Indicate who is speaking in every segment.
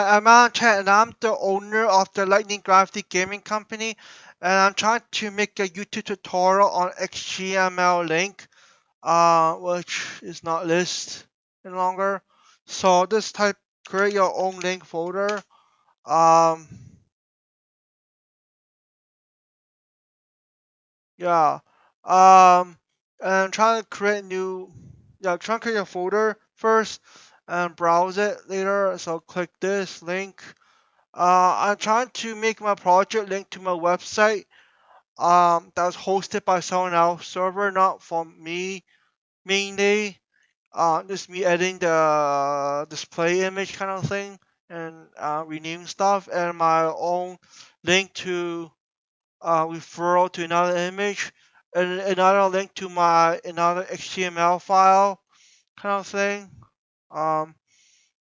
Speaker 1: I'm on chat and I'm the owner of the Lightning Gravity Gaming Company, and I'm trying to make a YouTube tutorial on HTML link, which is not listed any longer. So this type create your own link folder. Um, yeah. And I'm trying to create new, yeah, trying to create a folder first and browse it later. So click this link. I'm trying to make my project link to my website that was hosted by someone else server, not from me mainly. Just me editing the display image kind of thing and renaming stuff, and my own link to referral to another image, and another link to my another HTML file kind of thing. Um,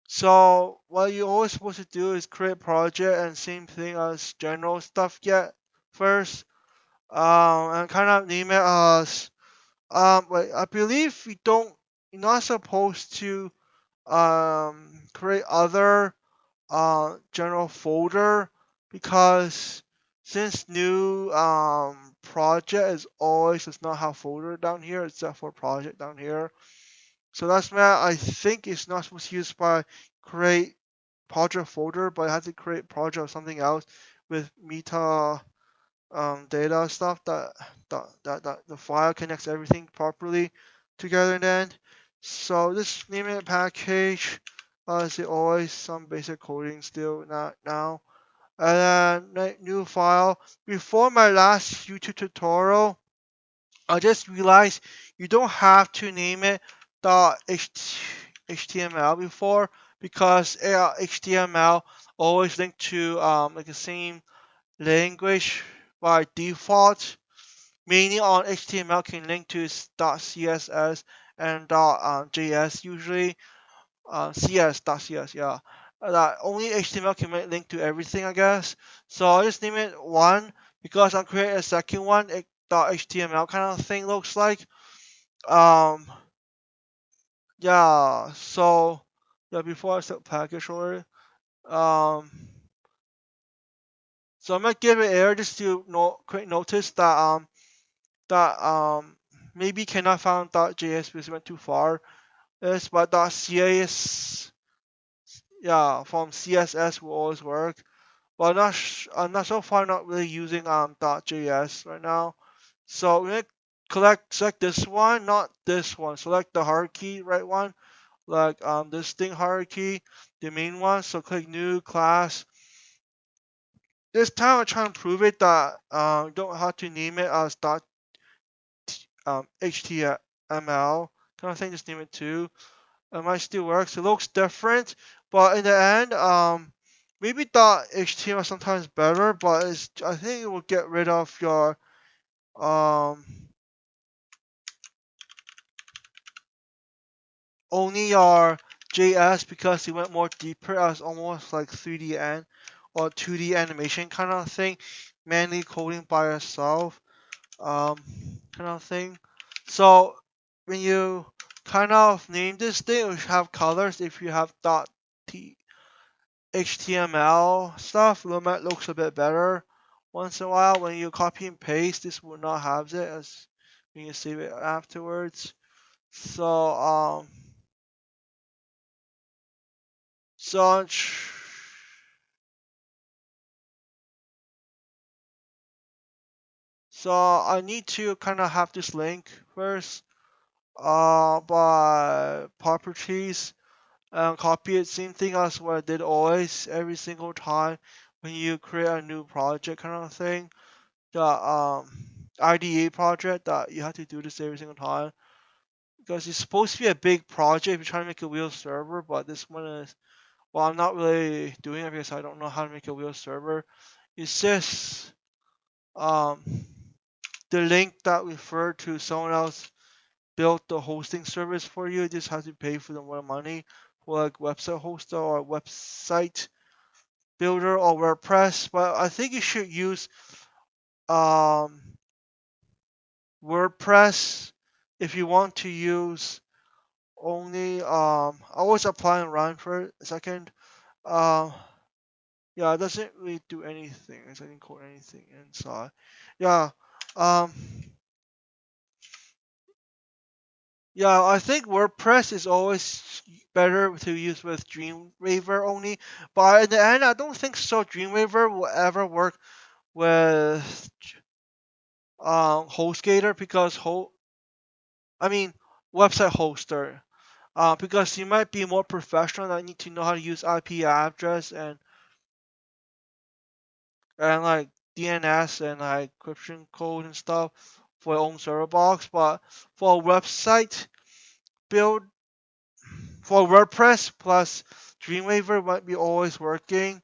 Speaker 1: so what you're always supposed to do is create a project and same thing as general stuff yet first. And kind of name it as wait, I believe we don't you're not supposed to create other general folder because since new project is always does not have folder down here except for project down here. So that's why I think it's not supposed to use by create project folder, but I have to create project of something else with meta data stuff that the file connects everything properly together then. So this name it package, as it always, some basic coding still not now. And then new file. Before my last YouTube tutorial, I just realized you don't have to name it .html before because HTML always linked to like the same language by default. Meaning on HTML can link to .css and .js usually. CS, yeah. That only HTML can link to everything, I guess. So I just name it one because I'm creating a second one. .html kind of thing looks like. Um, yeah. So yeah, before I start package order, um, so I'm gonna give it error just to quick notice that maybe cannot find .js because it went too far. Yes, but .cas, yeah, from CSS will always work. But I'm not so far not really using .js right now. So we're gonna select this one, not this one. Select the hierarchy right one, like this thing hierarchy, the main one. So click new class. This time I'm trying to prove it that you don't have to name it as HTML kind of thing. Just name it too. It might still works. It looks different, but in the end, maybe .html is sometimes better, but I think it will get rid of your um only your JS because it went more deeper as almost like 3D or 2D animation kind of thing, mainly coding by yourself, um, kind of thing. So when you kind of name this thing, you have colors. If you have .t HTML stuff, Lumet looks a bit better once in a while. When you copy and paste, this will not have it as when you save it afterwards. So so so I need to kind of have this link first by properties and copy it. Same thing as what I did always every single time when you create a new project kind of thing. The IDE project that you have to do this every single time because it's supposed to be a big project if you're trying to make a real server, but this one is well, I'm not really doing it because I don't know how to make a real server. It's just um, the link that referred to someone else built the hosting service for you. You just have to pay for the more money for like website hoster or website builder or WordPress. But I think you should use um, WordPress if you want to use only I was applying run for a second. Um, yeah, it doesn't really do anything. It doesn't code anything inside. Yeah. Um, yeah, I think WordPress is always better to use with Dreamweaver only, but in the end, I don't think so. Dreamweaver will ever work with HostGator because I mean website hoster. Because you might be more professional. I need to know how to use IP address and like DNS and like encryption code and stuff for your own server box. But for a website build for WordPress plus Dreamweaver might be always working.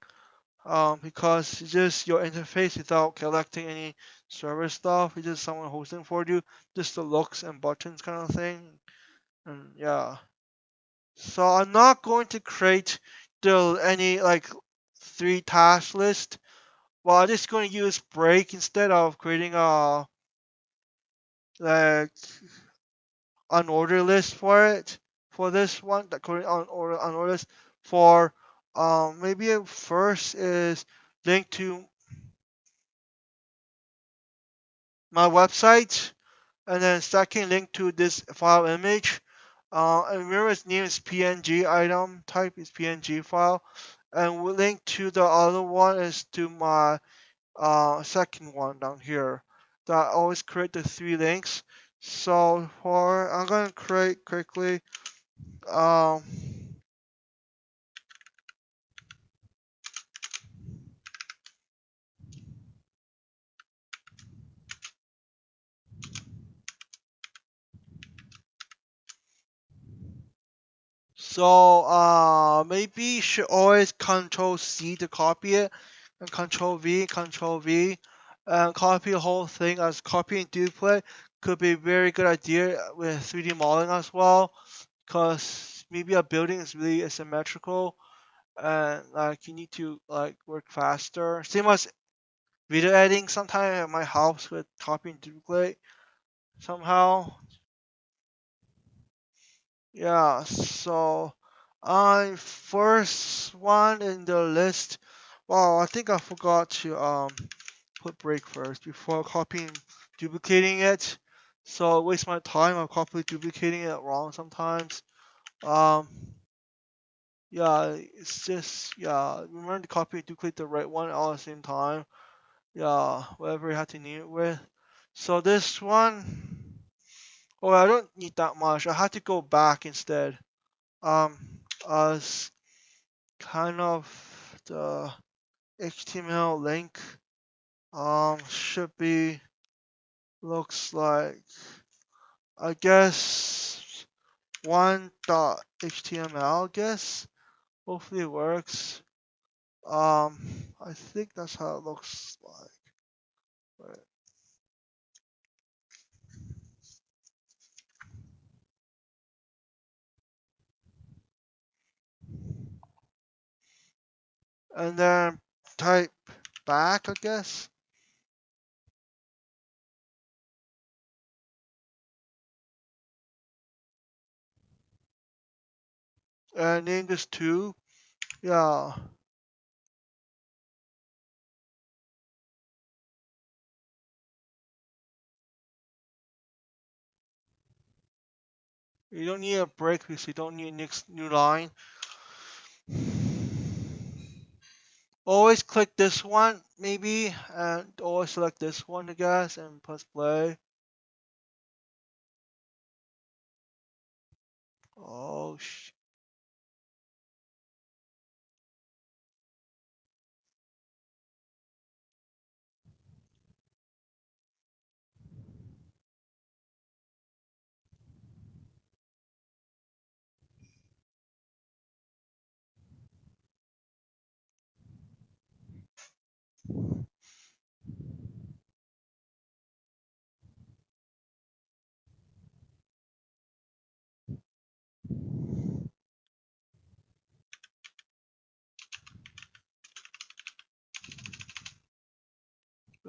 Speaker 1: Because it's just your interface without collecting any server stuff. It's just someone hosting for you, just the looks and buttons kind of thing. And yeah. So I'm not going to create any like three task list. Well, I'm just going to use break instead of creating a like an order list for it for this one. The current on order list for maybe first is link to my website, and then second link to this file image. And remember its name is PNG item type is PNG file, and we link to the other one is to my second one down here. That I always create the three links. So for I'm gonna create quickly. Um, so maybe you should always Control C to copy it, and Control V, and copy the whole thing as copy and duplicate could be a very good idea with 3D modeling as well, because maybe a building is really asymmetrical and like you need to like work faster. Same as video editing, sometimes it might help with copy and duplicate somehow. Yeah, so first one in the list. Well, I think I forgot to put break first before copying duplicating it. So I waste my time of copy duplicating it wrong sometimes. Um yeah, it's just yeah, remember to copy and duplicate the right one all at the same time. Yeah, whatever you have to name it with. So this one, oh, I don't need that much. I had to go back instead. As kind of the HTML link should be looks like I guess one dot HTML. I guess hopefully it works. I think that's how it looks like. Right. And then type back, I guess, and name this two. Yeah, you don't need a break because you don't need a next new line. Always click this one, maybe, and always select this one, I guess, and press play. Oh,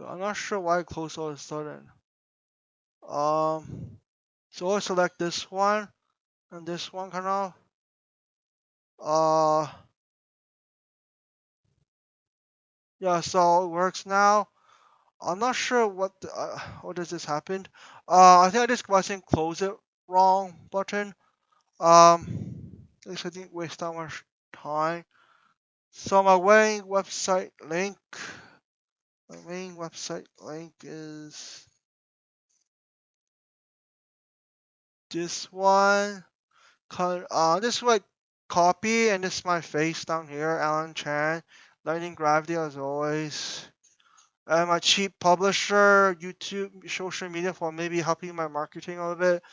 Speaker 1: I'm not sure why it closed all of a sudden. Um, so always select this one and this one, kind of. Uh, Yeah, so it works now. I'm not sure what does this happen. I think I just wasn't close it wrong button. At least I didn't waste that much time. So my main website link is this one. This is like copy, and this is my face down here, Alan Chan, Lightning Gravity as always. And my cheap publisher, YouTube, social media for maybe helping my marketing a little bit.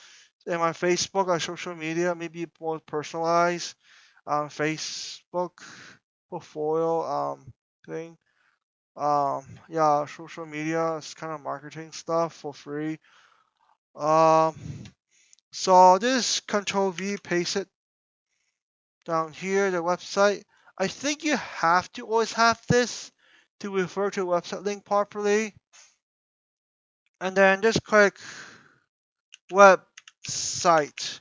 Speaker 1: And my Facebook, social media, maybe more personalized. Facebook portfolio thing. Yeah, social media is kind of marketing stuff for free. Um, so this Control V, paste it down here, the website. I think you have to always have this to refer to a website link properly. And then just click website.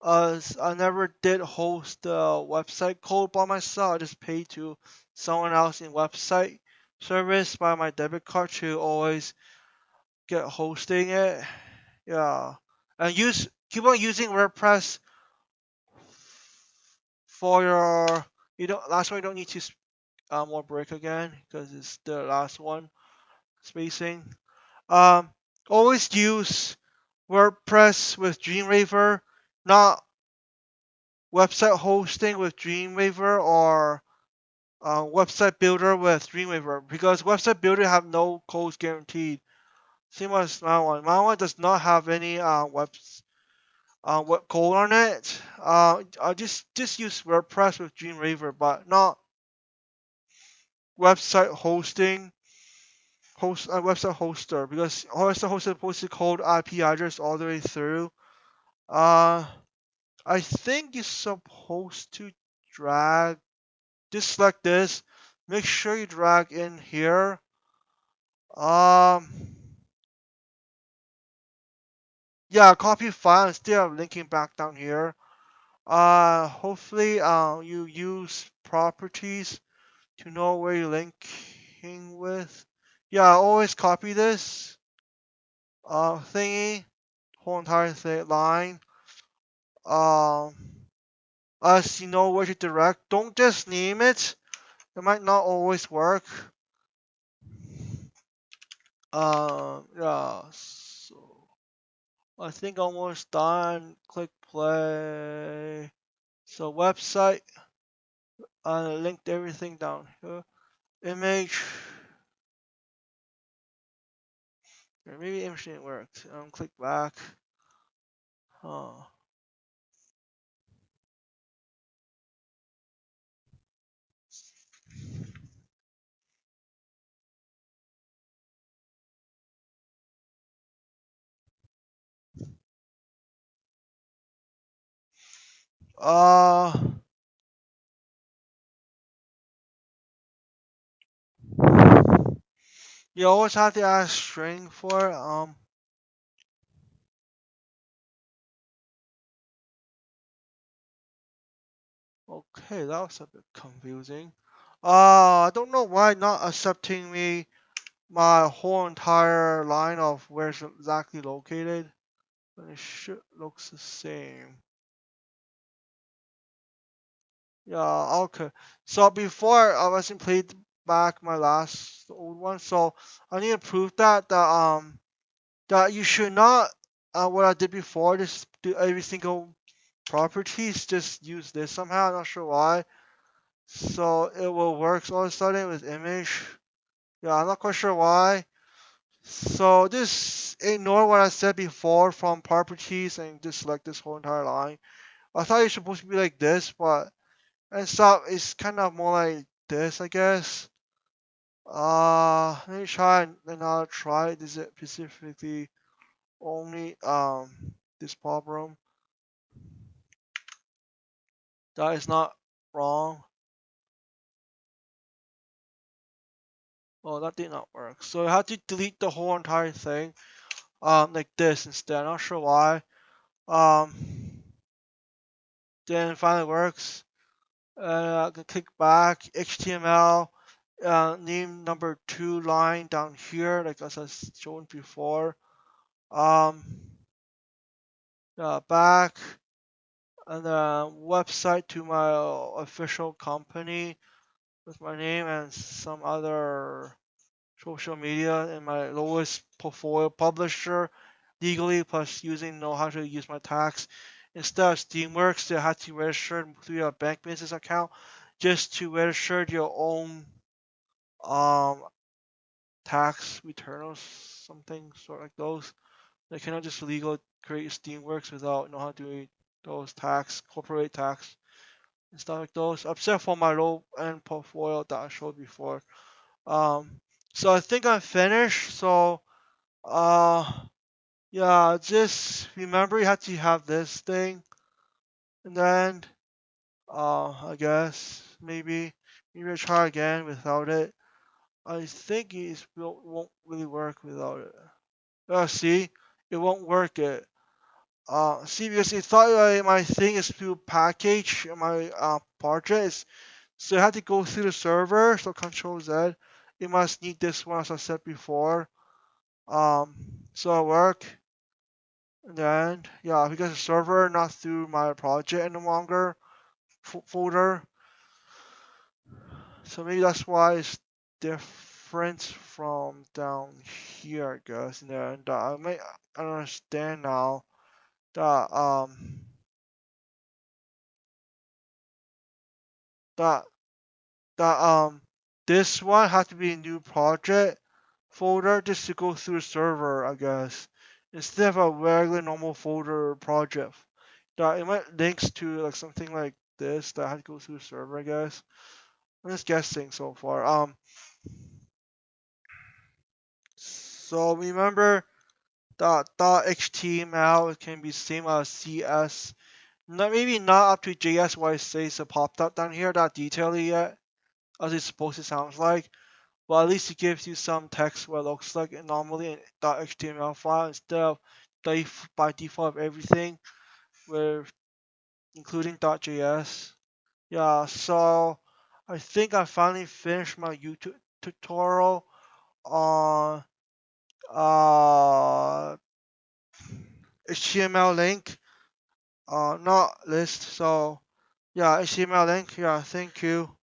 Speaker 1: I never did host the website code by myself. I just paid to someone else in website service by my debit card to always get hosting it. Yeah, and keep on using WordPress for your. You don't last one. You don't need to more break again because it's the last one spacing. Um, Always use WordPress with Dreamweaver, not website hosting with Dreamweaver or website builder with Dreamweaver because website builder have no codes guaranteed. Same as my one. My one does not have any web code on it. I just use WordPress with Dreamweaver, but not website hosting website hoster because website hoster is supposed to code IP address all the way through. Uh, I think you're supposed to drag. Just select this. Make sure you drag in here. Um, yeah, copy file instead of linking back down here. Hopefully, you use properties to know where you're linking with. Yeah, always copy this thingy, whole entire line. Um, as you know where to direct. Don't just name it. It might not always work. Yeah. So I think almost done. Click play. So website. Linked everything down here. Image. Maybe image didn't work. Click back. Huh. Uh, you always have to add string for it. Okay, that was a bit confusing. I don't know why not accepting me my whole entire line of where it's exactly located. But it should looks the same. Yeah, okay. So before I wasn't played back my last old one, so I need to prove that you should not what I did before, just do every single properties, just use this somehow. I'm not sure why. So it will work all of a sudden with image. Yeah, I'm not quite sure why. So just ignore what I said before from properties and just select this whole entire line. I thought it's supposed to be like this, but and stuff it's kind of more like this, I guess. Let me try and I'll try this specifically only this problem. That is not wrong. Oh, that did not work. So I had to delete the whole entire thing like this instead. Not sure why. Um, then it finally works. I can click back HTML name number 2 line down here, like as I shown before. Um, back and the website to my official company with my name and some other social media and my lowest portfolio publisher legally plus using know how to use my tax. Instead of Steamworks, they had to register through your bank business account just to register your own um tax return or something sort like those. They cannot just legal create Steamworks without know how to do those tax, corporate tax and stuff like those, except for my low end portfolio that I showed before. Um, so I think I'm finished. So uh, yeah, just remember you have to have this thing, and then I guess maybe I try again without it. I think it won't really work without it. See, it won't work it. See, because it thought my thing is to package my project is so I had to go through the server. So Control Z, it must need this one as I said before. Um, so I work, and then yeah, because the server not through my project any longer folder. So maybe that's why it's different from down here, I guess. And then I understand now that that that this one had to be a new project folder just to go through the server, I guess, instead of a regular normal folder project. That it might links to like something like this that had to go through the server, I guess. I'm just guessing so far. So remember that .html can be same as CS. Not maybe not up to JS what it says it popped up down here that detail yet, as it's supposed to sound like. Well, at least it gives you some text what it looks like normally in .html file instead of by default of everything, with including .js. Yeah, so I think I finally finished my YouTube tutorial on HTML link, not list. So yeah, HTML link. Yeah, thank you.